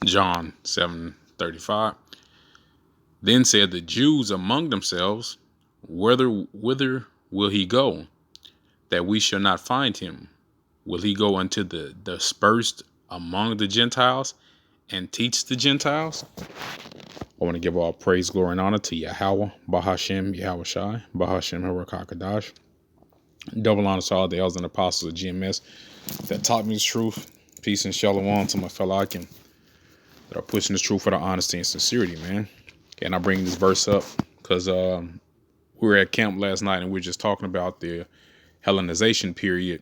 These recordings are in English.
John 7:35. Then said the Jews among themselves, whither will he go, that we shall not find him? Will he go unto the dispersed among the Gentiles and teach the Gentiles? I want to give all praise, glory, and honor to Yahweh, Bahashem, Yahweh Shai, Bahashem, Harakakadash. Double honor to all the elders and apostles of GMS that taught me the truth. Peace and shalom to my fellow Akim that are pushing the truth for the honesty and sincerity, man. And I bring this verse up because we were at camp last night and we were just talking about the Hellenization period,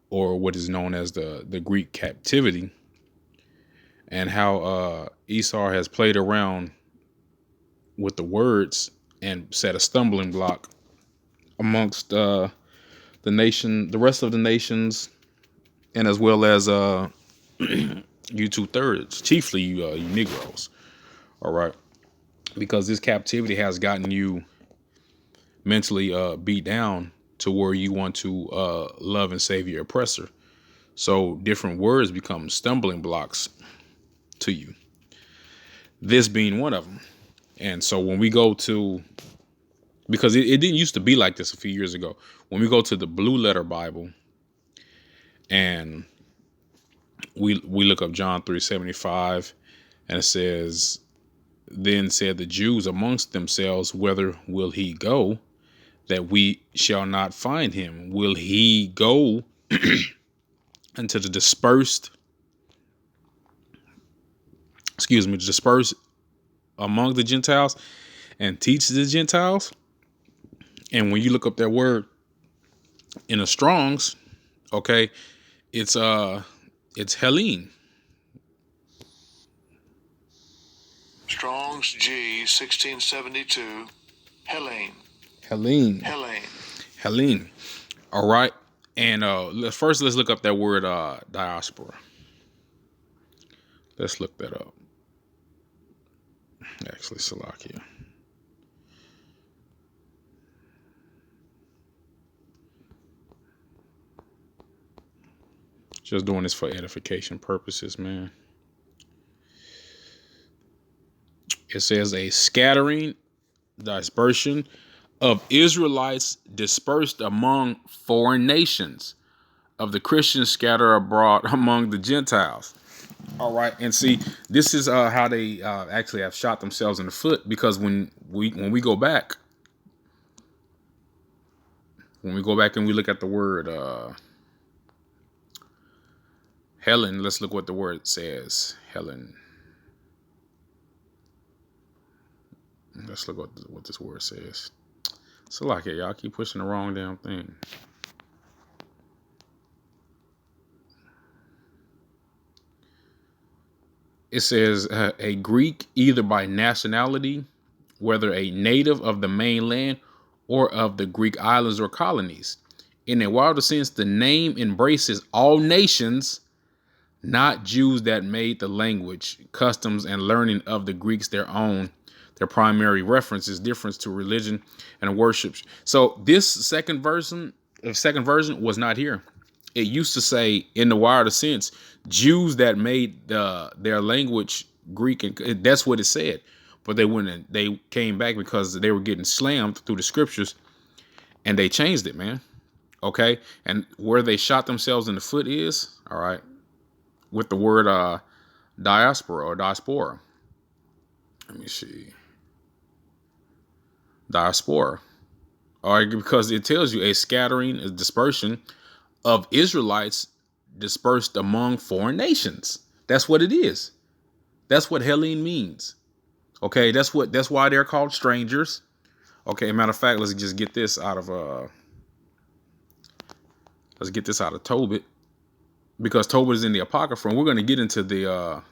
or what is known as the Greek captivity, and how Esau has played around with the words and set a stumbling block amongst the nation, the rest of the nations, and as well as you 2/3, chiefly you Negroes. All right, because this captivity has gotten you mentally beat down to where you want to love and save your oppressor. So different words become stumbling blocks to you. This being one of them. And so when we go to, because it didn't used to be like this a few years ago. When we go to the Blue Letter Bible and we look up John 3:75, and it says, then said the Jews amongst themselves, whither will he go, that we shall not find him? Will he go into the dispersed, dispersed among the Gentiles and teach the Gentiles? And when you look up that word in the Strong's, okay, it's Helene. Strong's G 1672. Helene. All right. And let's look up that word diaspora. Let's look that up. Actually, Salakia. Just doing this for edification purposes, man. It says a scattering, dispersion of Israelites dispersed among foreign nations, of the Christians scattered abroad among the Gentiles. All right, and see, this is how they actually have shot themselves in the foot, because when we go back, and we look at the word Helen, let's look what the word says. Helen. Let's look what this word says. So like it, y'all keep pushing the wrong damn thing. It says a Greek, either by nationality, whether a native of the mainland or of the Greek islands or colonies. In a wider sense, the name embraces all nations, not Jews that made the language, customs, and learning of the Greeks their own. Their primary reference is difference to religion and worship. So this second version was not here. It used to say, in the wider sense, Jews that made their language Greek, and that's what it said. But they wouldn't. They came back because they were getting slammed through the scriptures, and they changed it, man. Okay, and where they shot themselves in the foot is, all right, with the word diaspora or diaspora. Let me see. Diaspora. All right, because it tells you a scattering, a dispersion of Israelites dispersed among foreign nations. That's what it is. That's what Helene means. Okay, that's why they're called strangers. Okay, matter of fact, let's get this out of Tobit, because Tobit is in the Apocrypha, and we're going to get into the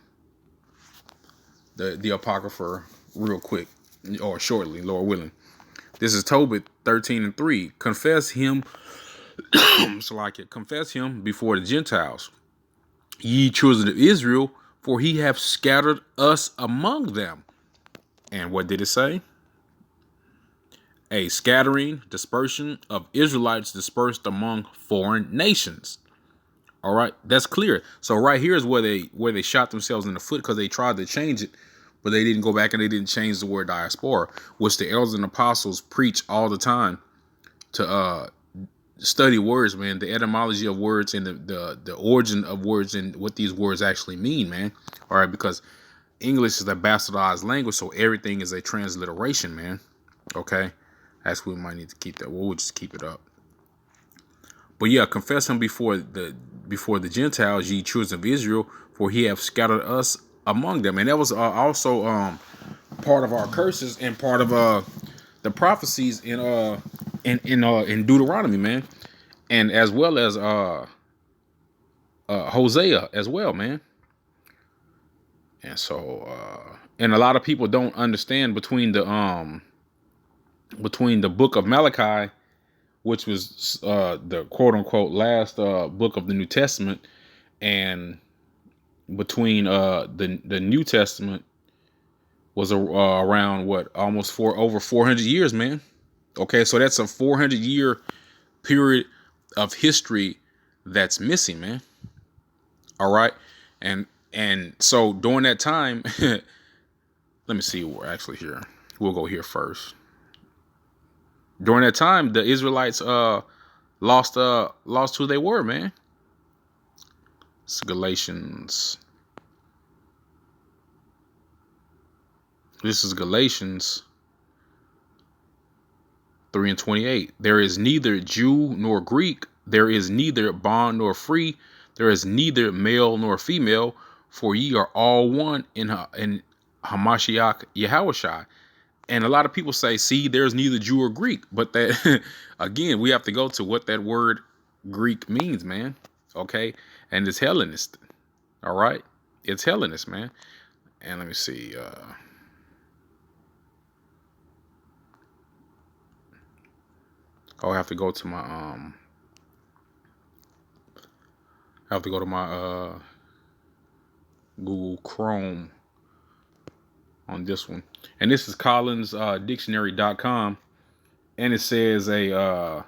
Apocrypha real quick, or shortly, Lord willing. This is Tobit 13:3. Confess him, confess him before the Gentiles, ye children of Israel, for he hath scattered us among them. And what did it say? A scattering, dispersion of Israelites dispersed among foreign nations. All right, that's clear. So right here is where they shot themselves in the foot, because they tried to change it, but they didn't go back and they didn't change the word diaspora, which the elders and apostles preach all the time to study words, man, the etymology of words and the origin of words and what these words actually mean, man. All right, because English is a bastardized language, so everything is a transliteration, man. Okay, that's what we might need to keep that. We'll just keep it up. But yeah, confess him before the Gentiles, ye children of Israel, for he hath scattered us among them. And that was also part of our curses and part of the prophecies in Deuteronomy, man, and as well as Hosea as well, man. And so and a lot of people don't understand between the book of Malachi, which was the quote unquote last book of the New Testament, and between the New Testament was around what, almost over 400 years, man. Okay, so that's a 400-year period of history that's missing, man. All right, and so during that time, let me see, we're actually here. We'll go here first. During that time, the Israelites lost who they were, man. It's Galatians. This is Galatians 3:28. There is neither Jew nor Greek. There is neither bond nor free. There is neither male nor female. For ye are all one in Hamashiach Yahushua. And a lot of people say, see, there's neither Jew or Greek. But that, again, we have to go to what that word Greek means, man. Okay? And it's Hellenist. All right? It's Hellenist, man. And let me see. I'll have to go to my Google Chrome on this one. And this is collinsdictionary.com, and it says a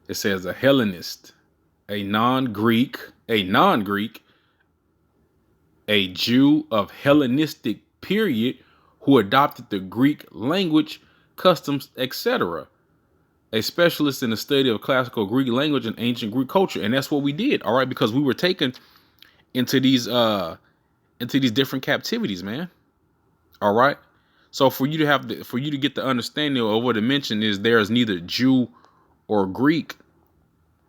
Hellenist, a non-Greek, a Jew of Hellenistic period who adopted the Greek language, customs, etc. A specialist in the study of classical Greek language and ancient Greek culture. And that's what we did, all right, because we were taken into these different captivities, man. All right. So for you to get the understanding of what it mentioned is, there is neither Jew or Greek,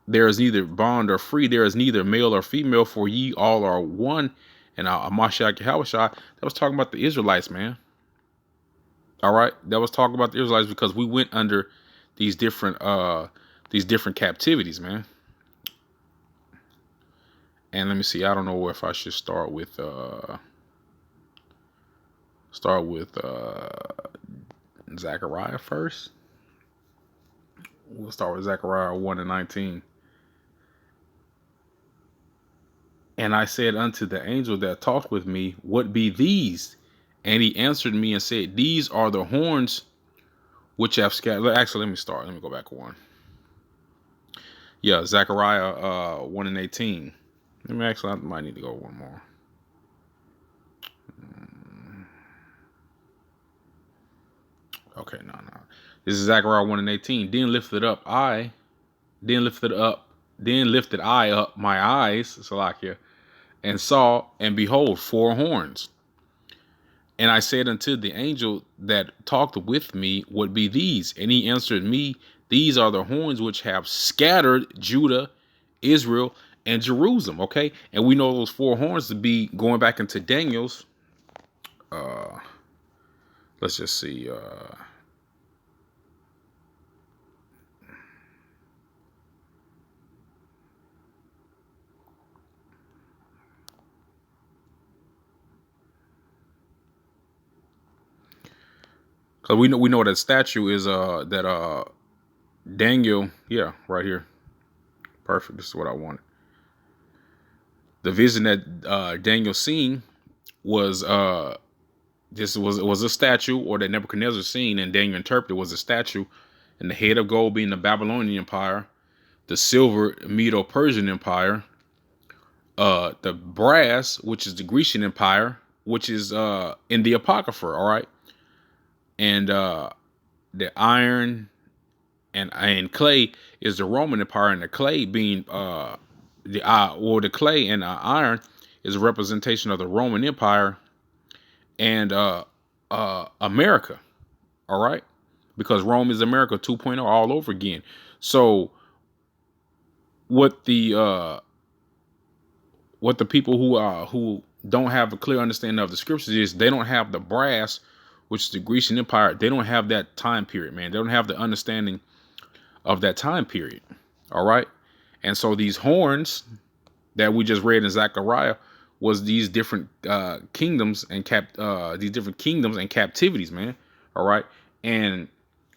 there is neither bond or free, there is neither male or female, for ye all are one. And Mashiach Yahushua, that was talking about the Israelites, man. All right, that was talking about the Israelites, because we went under these different captivities, man. And let me see, I don't know if I should start with Zechariah first. We'll start with Zechariah 1:19. And I said unto the angel that talked with me, what be these? And he answered me and said, these are the horns which have scattered. Actually, let me start. Let me go back one. Yeah, Zechariah 1:18. I might need to go one more. Okay, no. This is Zechariah 1:18. Then lifted I up my eyes, Salakia, and saw, and behold, 4 horns. And I said unto the angel that talked with me, what be these? And he answered me, these are the horns which have scattered Judah, Israel, and Jerusalem. Okay, and we know those 4 horns to be going back into Daniel's. Let's just see. Because we know that statue is that Daniel, yeah, right here. Perfect. This is what I wanted. The vision that Daniel seen was this was a statue, or that Nebuchadnezzar seen and Daniel interpreted was a statue, and the head of gold being the Babylonian Empire, the silver Medo-Persian Empire, The brass, which is the Grecian Empire, which is in the Apocrypha, all right, and the iron and clay is the Roman Empire, and the clay being the clay and iron is a representation of the Roman Empire and America, all right, because Rome is America 2.0 all over again. So what the people who don't have a clear understanding of the scriptures is they don't have the brass, which is the Grecian Empire. They don't have that time period, man. They don't have the understanding of that time period. All right. And so these horns that we just read in Zechariah was these different kingdoms and captivities, man. All right. And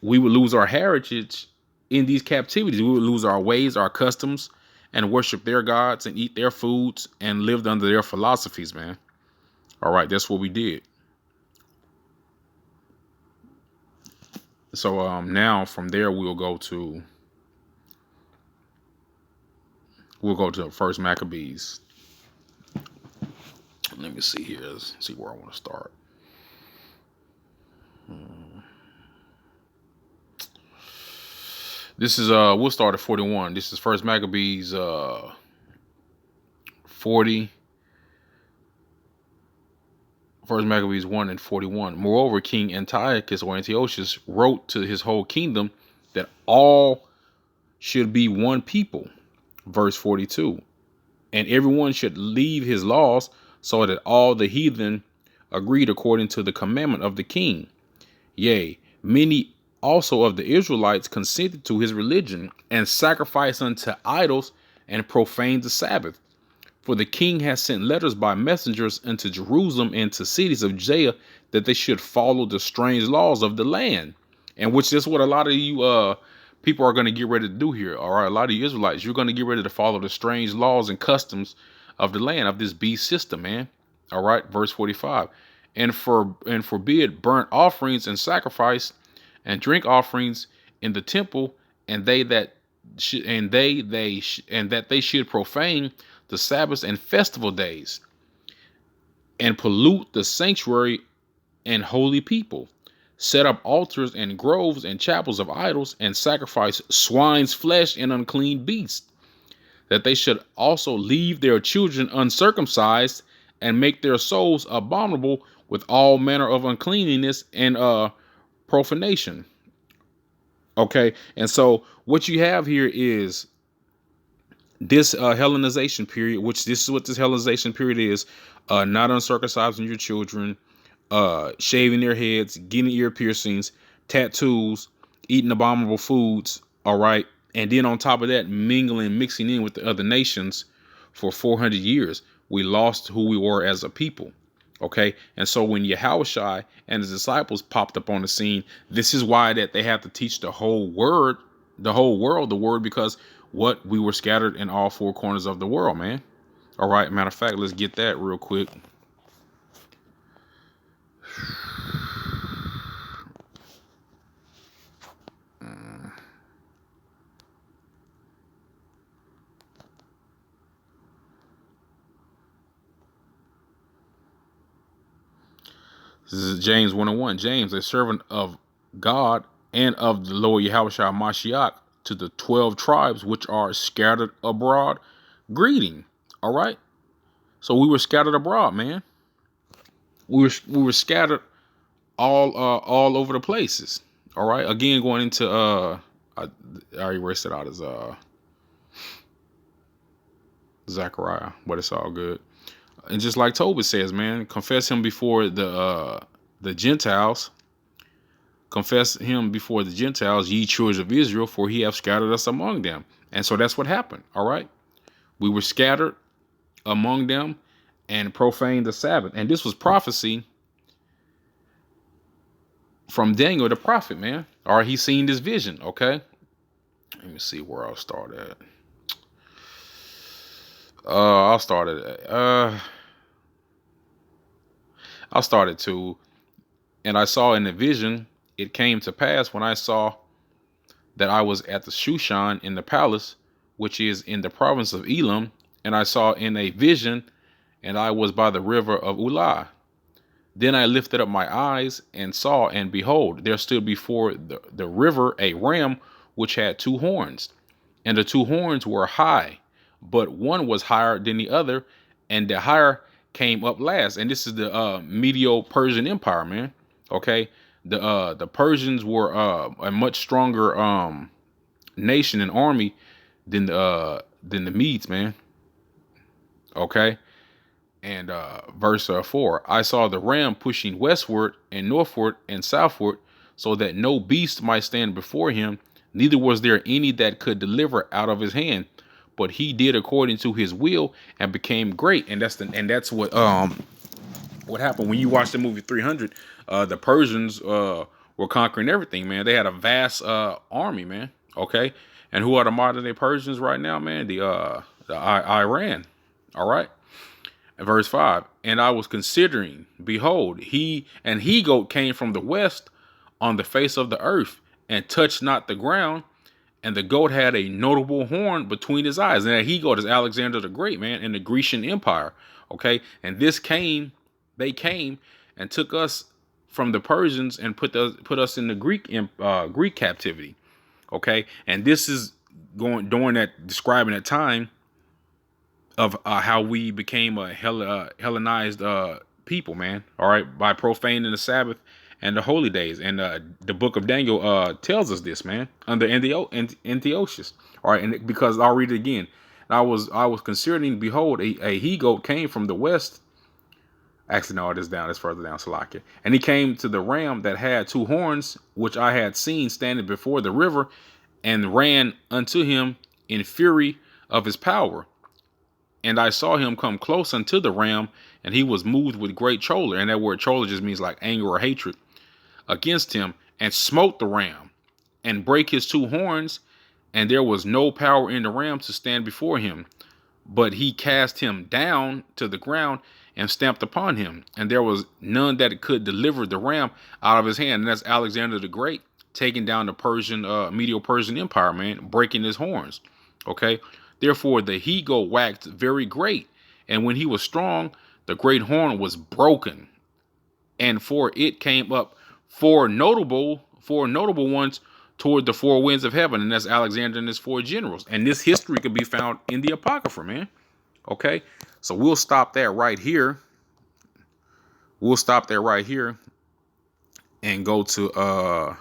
we would lose our heritage in these captivities. We would lose our ways, our customs, and worship their gods and eat their foods and lived under their philosophies, man. All right, that's what we did. So now from there we'll go to First Maccabees. Let me see here. Let's see where I want to start. This is we'll start at 41. This is First Maccabees 40. First Maccabees 1 and 41. Moreover, King Antiochus or Antiochus wrote to his whole kingdom that all should be one people. Verse 42. And everyone should leave his laws, so that all the heathen agreed according to the commandment of the king. Yea, many also of the Israelites consented to his religion and sacrificed unto idols and profaned the Sabbath. For the king has sent letters by messengers into Jerusalem and to cities of Judah that they should follow the strange laws of the land. And which is what a lot of you people are going to get ready to do here. All right, a lot of you Israelites, you're going to get ready to follow the strange laws and customs of the land, of this beast system, man. All right, verse 45. And forbid burnt offerings and sacrifice and drink offerings in the temple, and that they should profane the Sabbaths and festival days, and pollute the sanctuary and holy people, set up altars and groves and chapels of idols, and sacrifice swine's flesh and unclean beasts, that they should also leave their children uncircumcised, and make their souls abominable with all manner of uncleanness and profanation. Okay, and so what you have here is this Hellenization period, which this is what this Hellenization period is: not uncircumcising your children, shaving their heads, getting ear piercings, tattoos, eating abominable foods. All right, and then on top of that, mixing in with the other nations for 400 years. We lost who we were as a people. Okay, and so when Yahushua and his disciples popped up on the scene, this is why that they have to teach the whole world the word, because what we were scattered in all four corners of the world, man. All right, matter of fact, let's get that real quick. This is James 1:1. James, a servant of God and of the Lord Yahushua Mashiach, to the 12 tribes which are scattered abroad, greeting. All right. So we were scattered abroad, man. We were scattered all over the places. All right. Again, going into I already erased it out as Zechariah, but it's all good. And just like Tobit says, man, confess him before the Gentiles. Confess him before the Gentiles, ye children of Israel, for he hath scattered us among them. And so that's what happened. All right. We were scattered among them and profaned the Sabbath. And this was prophecy from Daniel the prophet, man. All right. He's seen this vision. Okay. Let me see where I'll start at. I'll start at 2. And I saw in the vision, it came to pass when I saw that I was at the Shushan in the palace, which is in the province of Elam, And I saw in a vision, and I was by the river of Ulah. Then I lifted up my eyes and saw, and behold, there stood before the river a ram which had two horns. And the two horns were high, but one was higher than the other, and the higher came up last. And this is the Medo-Persian Empire, man. Okay, the Persians were a much stronger nation and army than the Medes, man. Okay, and verse 4, I saw the ram pushing westward and northward and southward, so that no beast might stand before him, neither was there any that could deliver out of his hand. But he did according to his will and became great. And that's what happened when you watch the movie 300. The Persians were conquering everything, man. They had a vast army, man. Okay, and who are the modern day Persians right now, man? The Iran. All right. Verse 5, and I was considering, behold, he goat came from the west on the face of the earth, and touched not the ground, and the goat had a notable horn between his eyes. And that he goat is Alexander the Great, man, in the Grecian Empire. Okay, and they came and took us from the Persians and put us in the Greek captivity. Okay, and this is describing that time of how we became a Hellenized people, man. All right, by profaning the Sabbath and the holy days, and the book of Daniel tells us this, man, under Antiochus. All right, and because I'll read it again. I was considering, behold, a he goat came from the west. Actually, no, it is down. It's further down, Salakia. And he came to the ram that had two horns, which I had seen standing before the river, and ran unto him in fury of his power. And I saw him come close unto the ram, and he was moved with great choler. And that word choler just means like anger or hatred against him, and smote the ram and brake his two horns. And there was no power in the ram to stand before him, but he cast him down to the ground and stamped upon him. And there was none that could deliver the ram out of his hand. And that's Alexander the Great taking down the Medo-Persian Empire, man, breaking his horns. Okay. Therefore, the he goat waxed very great, and when he was strong, the great horn was broken, and for it came up four notable ones toward the four winds of heaven, and that's Alexander and his four generals. And this history could be found in the Apocrypha, man. Okay, so we'll stop that right here. And go to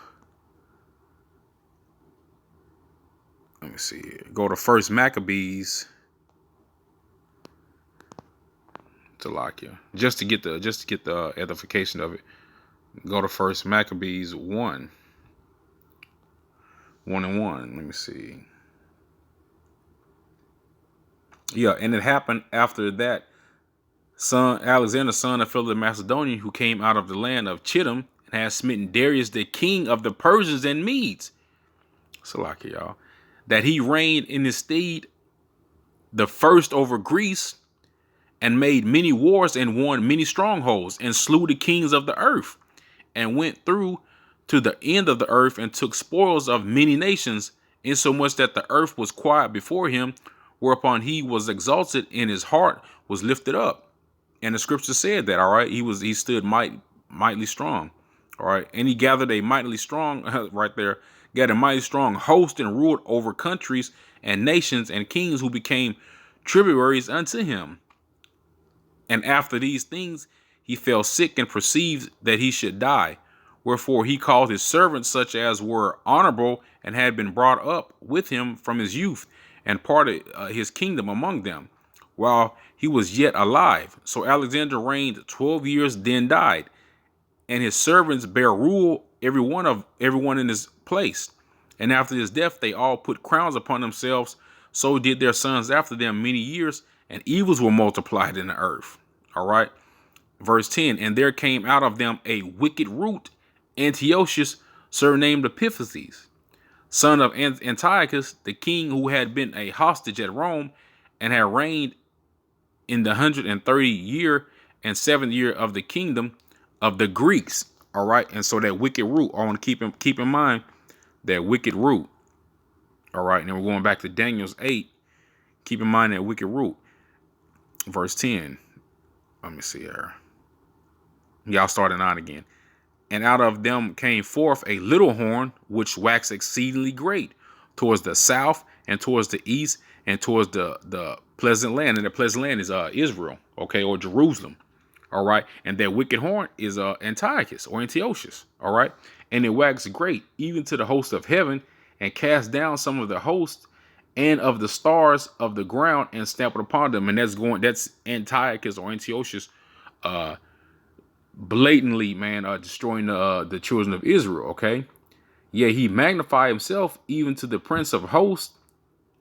let me see here. Go to First Maccabees to Lakia. Just to get the edification of it. Go to First Maccabees 1. 1:1. Let me see. Yeah, and it happened after that. Alexander, son of Philip the Macedonian, who came out of the land of Chittim, and had smitten Darius, the king of the Persians and Medes. Salakia, y'all. That he reigned in his stead the first over Greece, and made many wars and won many strongholds, and slew the kings of the earth, and went through to the end of the earth, and took spoils of many nations, insomuch that the earth was quiet before him, whereupon he was exalted, and his heart was lifted up. And the scripture said that, all right, he stood mightily strong, all right, and he gathered a mightily strong right there. Got a mighty strong host, and ruled over countries and nations and kings, who became tributaries unto him. And after these things he fell sick, and perceived that he should die. Wherefore he called his servants, such as were honorable and had been brought up with him from his youth, and parted his kingdom among them, while he was yet alive. So Alexander reigned 12 years, then died. And his servants bare rule, everyone in his place. And after his death, they all put crowns upon themselves. So did their sons after them many years, and evils were multiplied in the earth. All right. Verse 10, and there came out of them a wicked root, Antiochus, surnamed Epiphanes, son of Antiochus, the king, who had been a hostage at Rome, and had reigned in the 130 year and 7th year of the kingdom of the Greeks. All right. And so that wicked root, I want to keep in mind that wicked root. All right. And then we're going back to Daniel's 8. Keep in mind that wicked root. verse 10. Let me see here. Y'all start at 9 again. And out of them came forth a little horn, which waxed exceedingly great, towards the south and towards the east and towards the pleasant land. And the pleasant land is Israel, okay, or Jerusalem. All right. And that wicked horn is Antiochus or Antiochus. All right. And it waxed great, even to the host of heaven, and cast down some of the host and of the stars of the ground and stamped upon them. And that's Antiochus or Antiochus blatantly, man, destroying the children of Israel. Okay. Yeah, he magnified himself even to the prince of hosts,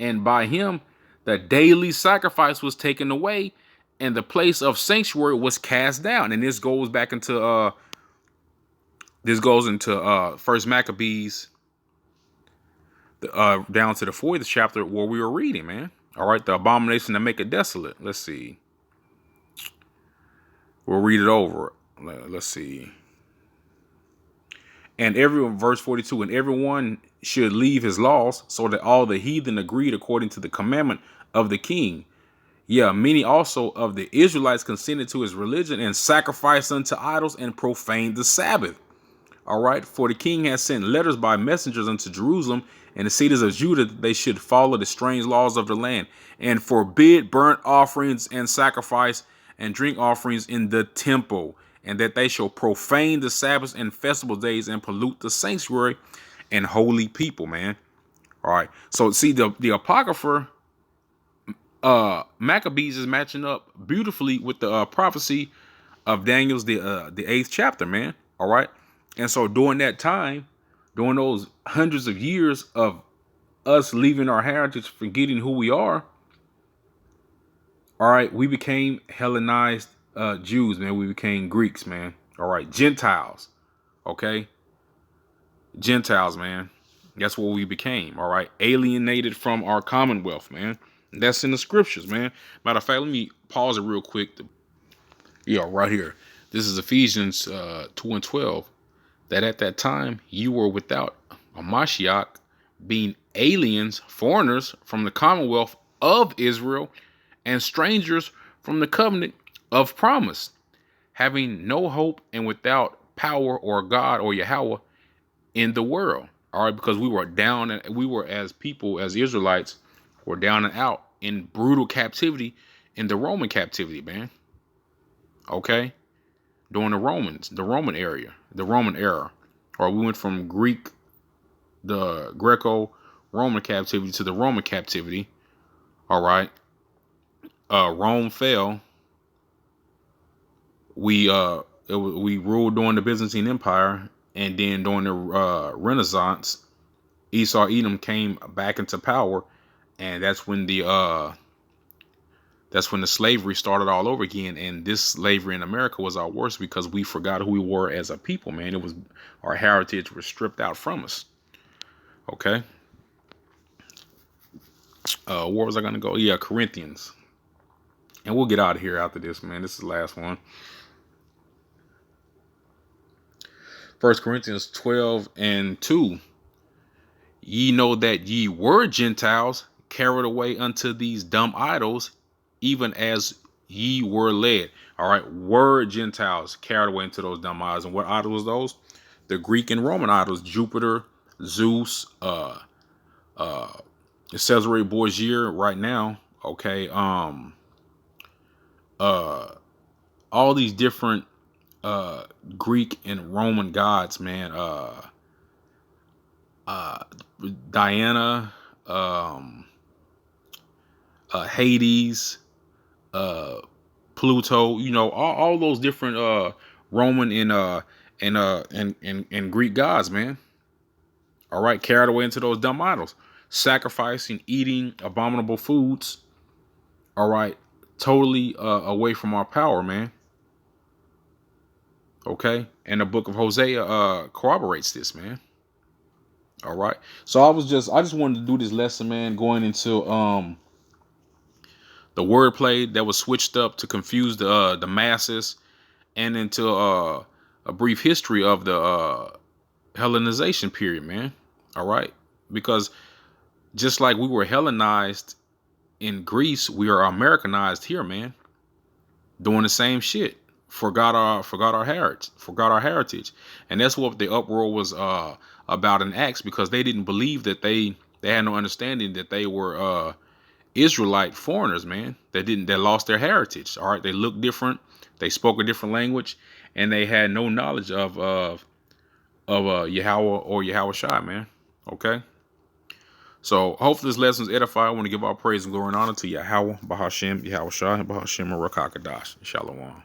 and by him the daily sacrifice was taken away, and the place of sanctuary was cast down. And this goes back into First Maccabees, down to the 40th chapter where we were reading, man. All right, the abomination that make it desolate. Let's see. We'll read it over. Let's see. And verse 42, and everyone should leave his laws, so that all the heathen agreed according to the commandment of the king. Yeah, many also of the Israelites consented to his religion and sacrificed unto idols and profaned the Sabbath. All right, for the king has sent letters by messengers unto Jerusalem and the cities of Judah that they should follow the strange laws of the land and forbid burnt offerings and sacrifice and drink offerings in the temple, and that they shall profane the Sabbaths and festival days and pollute the sanctuary and holy people, man. All right, so see the Apocrypha, Maccabees is matching up beautifully with the prophecy of Daniel's the 8th chapter, man. All right. And so during that time, during those hundreds of years of us leaving our heritage, forgetting who we are, all right, we became Hellenized Jews, man. We became Greeks, man. All right, Gentiles, okay? Gentiles, man. That's what we became, all right? Alienated from our commonwealth, man. That's in the scriptures, man. Matter of fact, let me pause it real quick. Right here. This is Ephesians 2:12. That at that time you were without a Mashiach, being aliens, foreigners from the commonwealth of Israel, and strangers from the covenant of promise, having no hope and without power or God or Yahweh in the world. All right, because we were down, and we were, as people, as Israelites, were down and out in brutal captivity, in the Roman captivity, man. Okay. During the Roman era, or we went from the Greco-Roman captivity to the Roman captivity. All right. Rome fell. We ruled during the Byzantine Empire, and then during the Renaissance, Esau Edom came back into power, and that's when the slavery started all over again. And this slavery in America was our worst because we forgot who we were as a people, man. It was our heritage was stripped out from us. Okay. Where was I going to go? Yeah, Corinthians. And we'll get out of here after this, man. This is the last one. 1 Corinthians 12:2. Ye know that ye were Gentiles, carried away unto these dumb idols, even as ye were led. All right, were Gentiles carried away into those dumb idols. And what idols those? The Greek and Roman idols: Jupiter, Zeus, Caesarea Borgia right now. Okay, all these different Greek and Roman gods, man. Diana, Hades, Pluto, all those different Roman and Greek gods, man. All right, carried away into those dumb idols, sacrificing, eating abominable foods. All right, totally away from our power, man. Okay, and the book of Hosea corroborates this, man. All right, so I just wanted to do this lesson, man, going into the wordplay that was switched up to confuse the masses, and into a brief history of the Hellenization period, man. All right, because just like we were Hellenized in Greece, we are Americanized here, man. doing the same shit, forgot our heritage, and that's what the uproar was about in Acts, because they didn't believe that they had no understanding that they were Israelite foreigners, man. That lost their heritage. All right, they looked different, they spoke a different language, and they had no knowledge of Yahweh or Yahweh Shai, man. Okay. So hopefully this lesson is edifying. I want to give all praise and glory and honor to Yahweh, Bahashem, Yahweh Shai, Bahashem, and Rakakadash. Shalom.